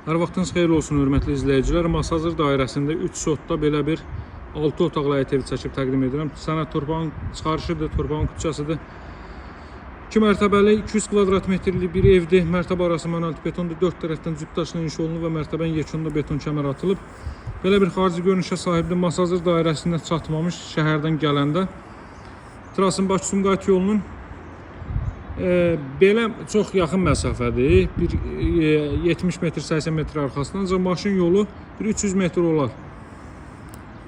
Hər vaxtınız xeyirli olsun, hörmətli izləyicilər. Masazır dairəsində 3 sotda belə bir 6 otaqlı həyət evi çəkib təqdim edirəm. Sənəd torpağın çıxarışıdır, torpağın küçəsidir. 2 mərtəbəli 200 kvadrat metrlik bir evdir. Mərtəbə arası monolitik betondur. 4 tərəfdən cüt daşla inşa olunub və mərtəbənin yekununda beton kəmər atılıb. Belə bir xarici görünüşə sahibdir. Masazır dairəsində çatmamış şəhərdən gələndə. Trasın Bakı-Sumqayıt yolunun belə çox yaxın məsafədir. Bir 70 metr, 80 metr arxasından, ancaq maşın yolu bir 300 metr olar.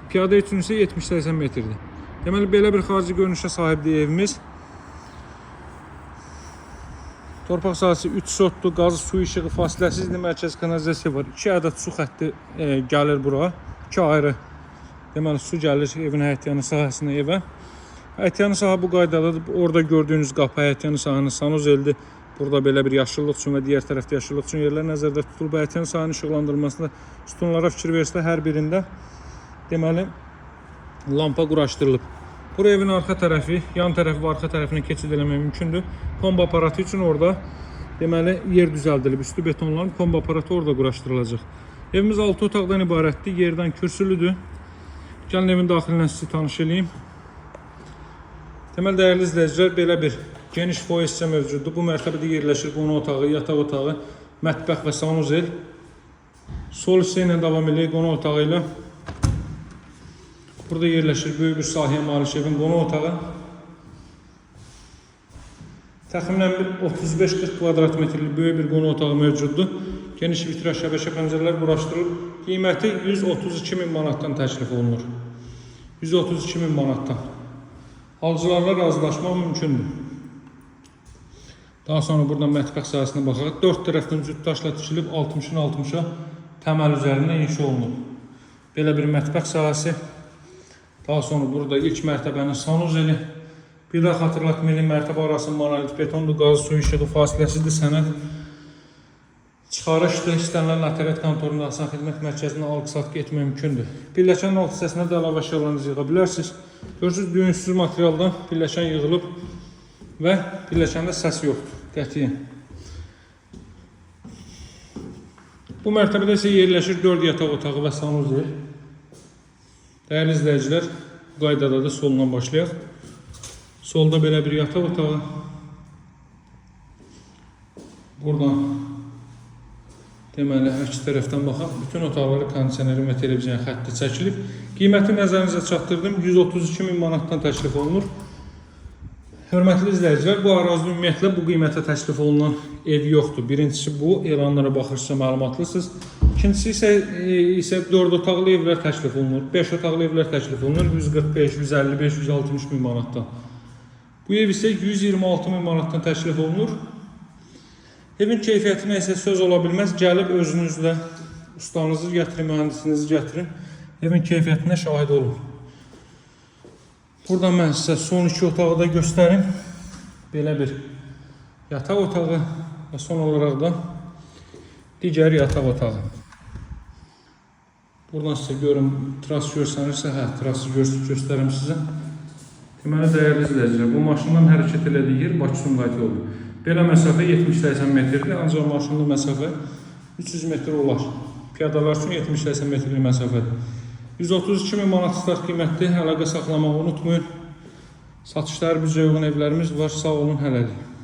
Piyada üçün isə 70-80 metrdir. Deməli, belə bir xarici görünüşə sahibdir evimiz. Torpaq sahəsi 3 sotdur, qazı, su işığı fasiləsizdir, mərkəz kanalizasiya var. 2 ədəd su xətti gəlir bura. 2 ayrı. Deməli, su gəlir evin həyətyanı sahəsinə evə. Həyətyanı sahə bu qaydadadır. Orada gördüyünüz qapı həyətyanı sahənin sanuzeldir. Burada belə bir yaşıllıq üçün və digər tərəfdə yaşıllıq üçün yerlər nəzərdə tutulub. Həyətyanı sahənin işıqlandırılmasında sütunlara fikir verirsə, hər birində deməli lampa quraşdırılıb. Bu evin arxa tərəfi, yan tərəfi və arxa tərəfinə keçid eləmək mümkündür. Kombi aparatı üçün orada deməli yer düzəldilib. Üstü betonlanıb, kombi aparatı orada quraşdırılacaq. Evimiz 6 otaqdan ibarətdir. Yerdən kürsülüdür. Gəlin evin daxilinə sizi tanış edeyim. Deməli, dəyərli izləyicilər, belə bir geniş foyer hissə mövcuddur. Bu mərtəbədə yerləşir qonaq otağı, yataq otağı, mətbəx və sanuzel. Sol hissə ilə davam edir qonaq otağı ilə. Burada yerləşir böyük bir sahəyə malik evin qonaq otağı. Təxminən 35-40 kvadrat metrlik böyük bir qonaq otağı mövcuddur. Geniş vitraj şəbəkə pəncərələr quraşdırılıb. Qiyməti 132.000 manatdan təklif olunur. 132.000 manatdan. Alıcılarla razılaşmaq mümkündür. Daha sonra buradan mətbəx sahəsinə baxaq. 4 tərəfdən cüt daşla tikilib 60-dan 60-a təməl üzərində inşa olunub. Belə bir mətbəx sahəsi. Daha sonra burada ilk mərtəbənin sanuzeli. Bir daha xatırlatmayın, mərtəbə arası monolitik betondur, qazı, su işığı fasiləsidir, sənəd çıxarışdır. İstənilən notariat kontorunda asan xidmət mərkəzinə alqı-satqı etmək mümkündür. Pilləkənin alt hissəsinə də əlavə əşyalarınızı yığa bilərsiniz. Görürsünüz, düyünsüz materialdan pilləkən yığılıb və pilləkəndə səs yoxdur, qətiyyən. Bu mərtəbədə isə yerləşir 4 yataq otağı və sanuzel. Dəyərli izləyicilər, bu qaydada da solundan başlayaq. Solda belə bir yataq otağı. Buradan deməli, əks tərəfdən baxaq, bütün otaqları kondisionerin və televizyon xətti çəkilib. Qiyməti nəzərinizə çatdırdım, 132.000 manatdan təklif olunur. Hörmətli izləyicilər, bu arazide ümumiyyətlə bu qiymətə təklif olunan ev yoxdur. Birincisi bu, elanlara baxırsa məlumatlısınız. İkincisi isə 4 otaqlı evlər təklif olunur, 5 otaqlı evlər təklif olunur, 145, 155, 160.000 manatdan. Bu ev isə 126.000 manatdan təklif olunur. Evin keyfiyyətinə isə söz ola bilməz. Gəlib özünüzlə ustanızı gətirin, mühəndisinizi gətirin. Evin keyfiyyətinə şahid olun. Buradan mən sizə son 2 otağı da göstərim. Belə bir yataq otağı və son olaraq da digər yataq otağı. Buradan sizə görün, tras görsənirsə, trası göstərim sizə. Deməli, dəyərli izləyicilər, bu maşından hərəkət elədiyi yer Bakı-Sumqayıt yolu. Belə məsafə 70-80 metrdir, ancaq maşınlı məsafə 300 metr olar. Piyadalar üçün 70-80 metrlik məsafədir. 132.000 manat start qiymətli, əlaqə saxlamağı unutmayın. Satışlar bizə uyğun evlərimiz var, sağ olun, hələlik.